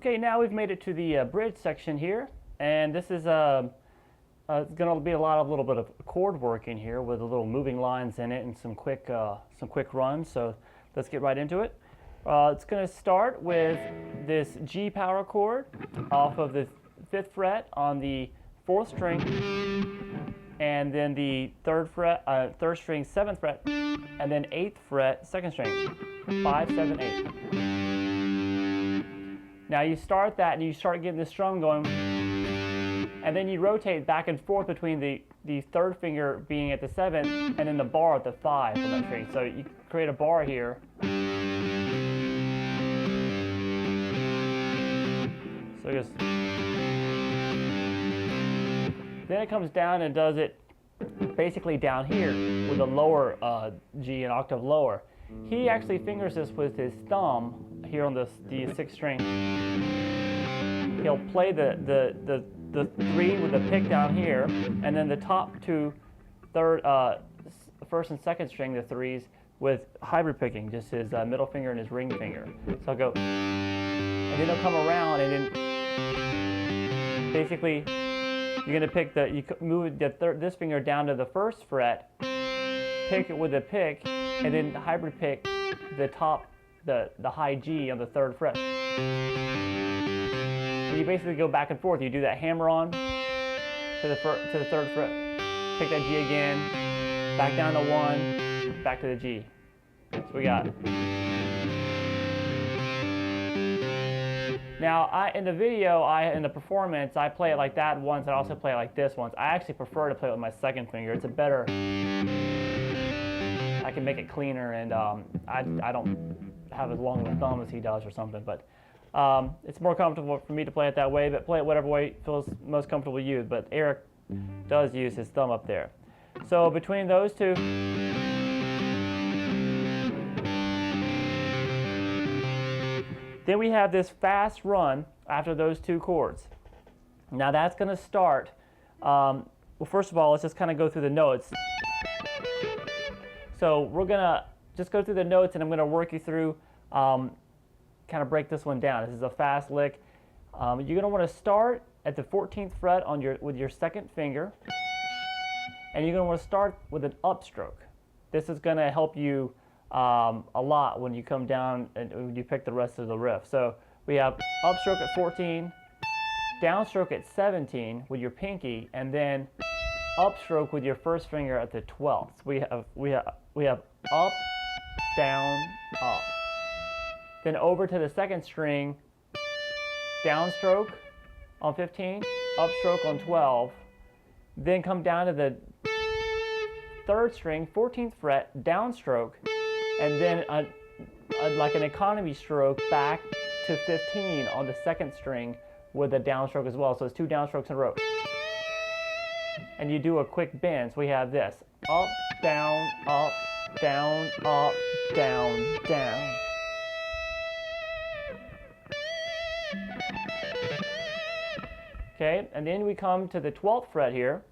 Okay, now we've made it to the bridge section here, and this is going to be a little bit of chord working here with a little moving lines in it and some quick runs. So let's get right into it. It's going to start with this G power chord off of the 5th fret on the 4th string, and then the 3rd string 7th fret, and then 8th fret 2nd string, 5, 7, 8. Now you start that and you start getting the strum going, and then you rotate back and forth between the 3rd finger being at the 7th and then the bar at the 5 on that string. So you create a bar here. So it goes. Then it comes down and does it basically down here with a lower G, an octave lower. He actually fingers this with his thumb here on the 6th string. He'll play the 3 with the pick down here, and then the top 2 1st and 2nd string, the 3s, with hybrid picking, just his middle finger and his ring finger. So I'll go, and then he'll come around, and then basically you're going to pick you move this finger down to the 1st fret, pick it with a pick, and then hybrid pick the top, the high G on the 3rd fret. And you basically go back and forth. You do that hammer on to the 3rd fret, pick that G again, back down to 1, back to the G. So we got. Now, in the video, in the performance, I play it like that once. I also play it like this once. I actually prefer to play it with my 2nd finger. It's a better. I can make it cleaner, and I don't have as long of a thumb as he does or something, but it's more comfortable for me to play it that way, but play it whatever way feels most comfortable to you. But Eric does use his thumb up there. So between those two, then we have this fast run after those 2 chords. Now that's going to start, well, first of all, let's just kind of go through the notes. So we're going to just go through the notes, and I'm going to work you through, kind of break this one down. This is a fast lick. You're going to want to start at the 14th fret with your 2nd finger, and you're going to want to start with an upstroke. This is going to help you a lot when you come down and when you pick the rest of the riff. So we have upstroke at 14, downstroke at 17 with your pinky, and then upstroke with your 1st finger at the 12th. We have up, down, up. Then over to the 2nd string, downstroke on 15, upstroke on 12. Then come down to the 3rd string, 14th fret, downstroke, and then like an economy stroke back to 15 on the 2nd string with a downstroke as well. So it's 2 downstrokes in a row. And you do a quick bend. So we have this: up, down, up, down, up, down, down. Okay, and then we come to the 12th fret here.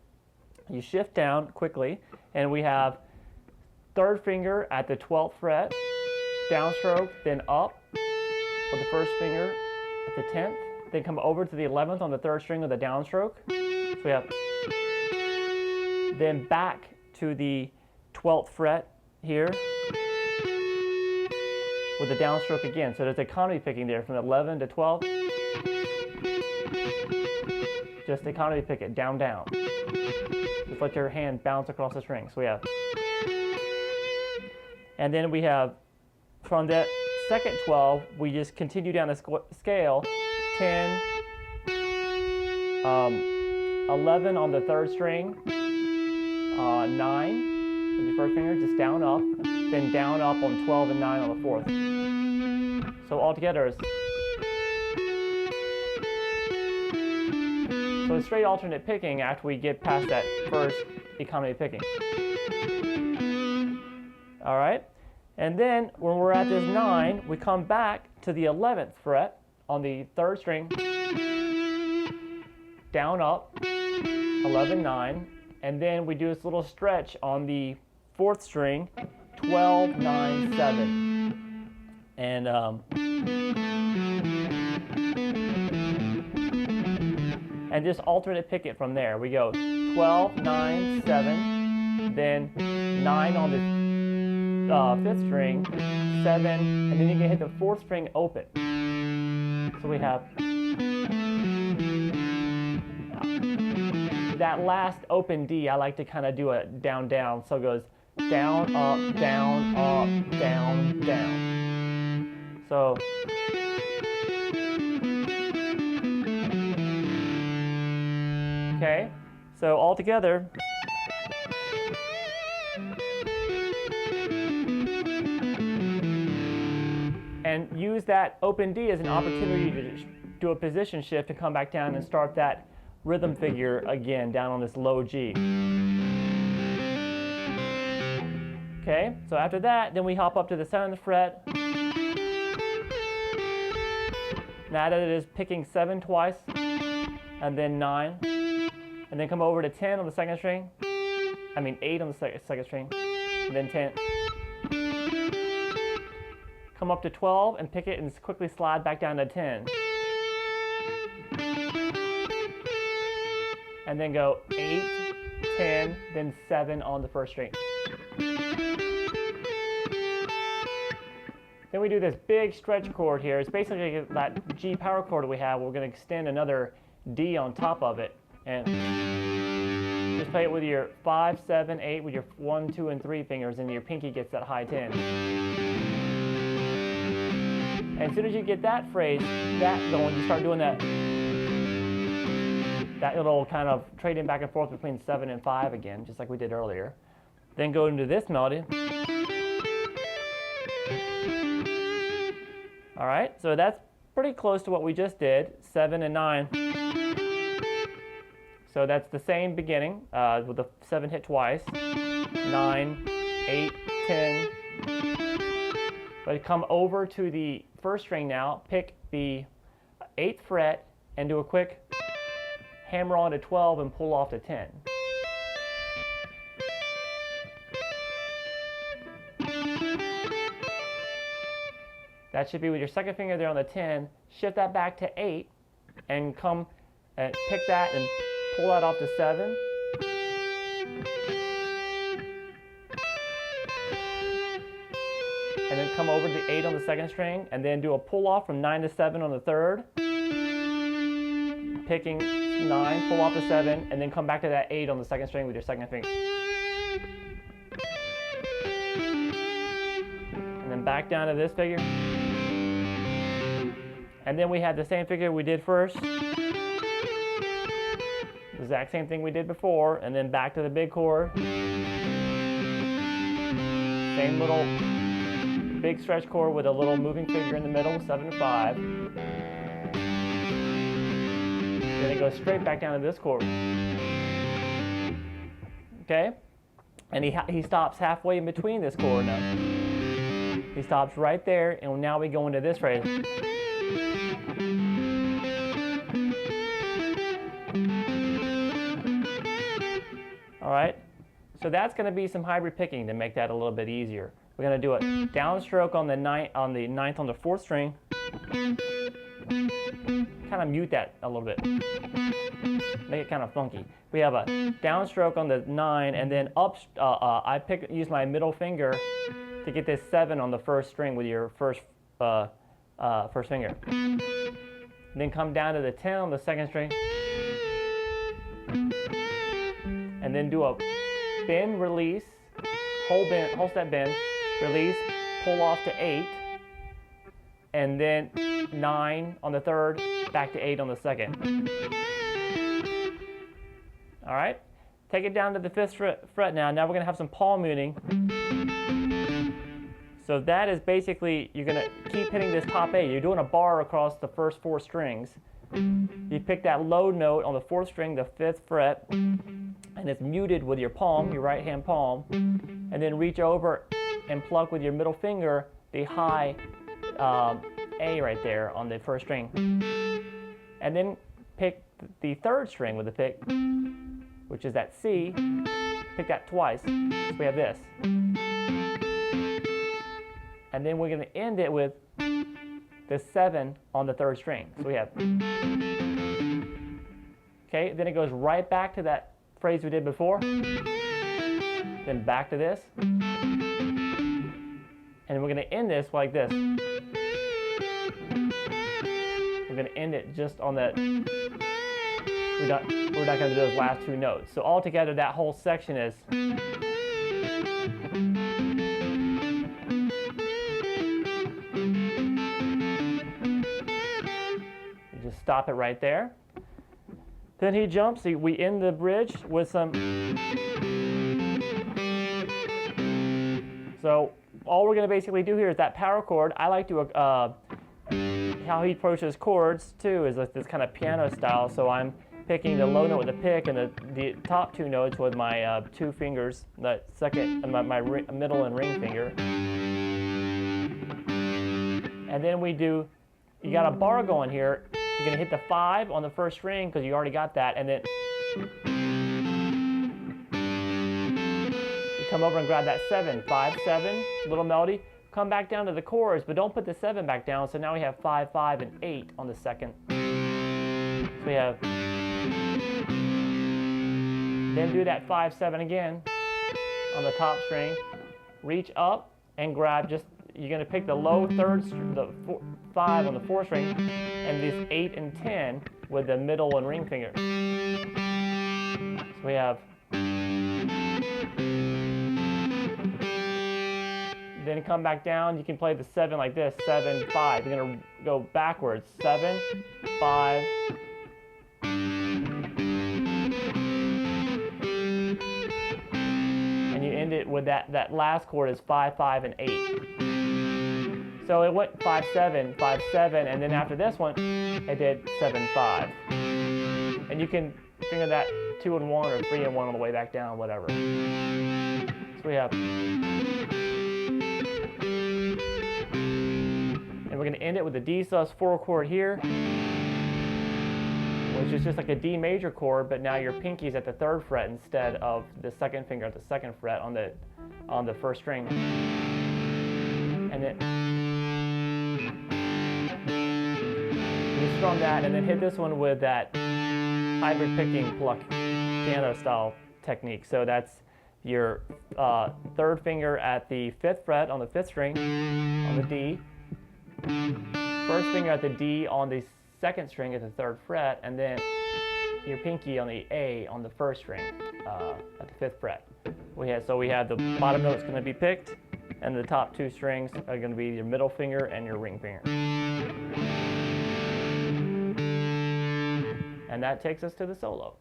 You shift down quickly, and we have 3rd finger at the 12th fret, downstroke, then up with the 1st finger at the 10th, then come over to the 11th on the 3rd string with a downstroke. So we have, then back to the 12th fret here with the downstroke again. So there's economy picking there from 11 to 12. Just economy pick it, down, down. Just let your hand bounce across the string. So we have. And then we have, from that 2nd 12, we just continue down the scale, 10, 11 on the 3rd string, 9 with your 1st finger, just down, up, then down, up on 12 and 9 on the 4th. So altogether is, so it's straight alternate picking after we get past that 1st economy picking. All right, and then when we're at this 9, we come back to the 11th fret on the 3rd string, down, up, 11, 9, and then we do this little stretch on the 4th string, 12, 9, 7, and and just alternate pick it from there. We go 12, 9, 7, then 9 on the 5th string, 7, and then you can hit the 4th string open. So we have that last open D. I like to kind of do a down, down. So it goes down, up, down, up, down, down. So okay, so all together. And use that open D as an opportunity to do a position shift and come back down and start that rhythm figure again down on this low G. Okay, so after that, then we hop up to the 7th fret. Now that it is picking 7 twice, and then 9, and then come over to 10 on the 2nd string. I mean 8 on the 2nd string, and then 10. Come up to 12 and pick it and quickly slide back down to 10. And then go 8, 10, then 7 on the 1st string. Then we do this big stretch chord here. It's basically that G power chord we have. We're going to extend another D on top of it. And just play it with your 5, 7, 8 with your 1, 2, and 3 fingers, and your pinky gets that high 10. And as soon as you get that phrase, that going, you start doing that little kind of trading back and forth between 7 and 5 again, just like we did earlier. Then go into this melody. All right, so that's pretty close to what we just did, 7 and 9. So that's the same beginning with the 7 hit twice, 9, 8, 10. But come over to the 1st string now, pick the 8th fret and do a quick hammer on to 12 and pull off to 10. That should be with your 2nd finger there on the 10. Shift that back to 8 and come and pick that and pull that off to 7. And then come over to the 8 on the 2nd string, and then do a pull off from 9 to 7 on the 3rd. Picking 9, pull off to 7, and then come back to that 8 on the 2nd string with your 2nd finger. And then back down to this figure. And then we have the same figure we did first. The exact same thing we did before, and then back to the big chord. Same little big stretch chord with a little moving figure in the middle, 7 and 5. Then it goes straight back down to this chord. Okay? And he stops halfway in between this chord now. He stops right there, and now we go into this phrase. All right? So that's going to be some hybrid picking to make that a little bit easier. We're going to do a downstroke on the 9th on the 4th string. Kind of mute that a little bit. Make it kind of funky. We have a downstroke on the 9, and then up. I use my middle finger to get this 7 on the 1st string with your first finger. Then come down to the 10 on the 2nd string, and then do a bend, release, whole step bend, release, pull off to 8, and then 9 on the 3rd, back to 8 on the 2nd. All right, take it down to the 5th fret now. Now we're going to have some palm muting. So that is basically, you're going to keep hitting this top A. You're doing a bar across the first 4 strings. You pick that low note on the 4th string, the 5th fret, and it's muted with your palm, your right hand palm, and then reach over and pluck with your middle finger the high A right there on the 1st string. And then pick the 3rd string with the pick, which is that C, pick that twice. So we have this. And then we're going to end it with the 7 on the 3rd string. So we have, Okay, then it goes right back to that phrase we did before, then back to this, and we're going to end this like this. We're going to end it just on that. We're not going to do those last two notes. So altogether, that whole section is. You just stop it right there. Then he jumps. We end the bridge with some. So all we're going to basically do here is that power chord. I like to. How he approaches chords too is like this kind of piano style. So I'm picking the low note with the pick and the top two notes with my two fingers, the second, my middle and ring finger. And then we do. You got a bar going here. You're going to hit the 5 on the first string because you already got that, and then you come over and grab that 7, 5, 7, little melody. Come back down to the chorus, but don't put the 7 back down. So now we have 5, 5, and 8 on the second. So we have. Then do that 5, 7 again on the top string. Reach up and grab just. You're going to pick the low third, the 5 on the fourth string, and these 8 and 10 with the middle and ring finger. So we have. Then come back down. You can play the 7 like this, 7, 5. You're going to go backwards, 7, 5. And you end it with that last chord is 5, 5, and 8. So it went 5, 7, 5, 7, and then after this one, it did 7, 5. And you can finger that 2 and 1 or 3 and 1 on the way back down, whatever. So we have. And we're going to end it with a D sus4 chord here, which is just like a D major chord, but now your pinky's at the 3rd fret instead of the 2nd finger at the 2nd fret on the first string. And then you strum that, and then hit this one with that hybrid picking pluck piano style technique. So that's your 3rd finger at the 5th fret on the 5th string on the D, 1st finger at the D on the 2nd string at the 3rd fret, and then your pinky on the A on the 1st string at the 5th fret. We have the bottom note's going to be picked, and the top 2 strings are going to be your middle finger and your ring finger. And that takes us to the solo.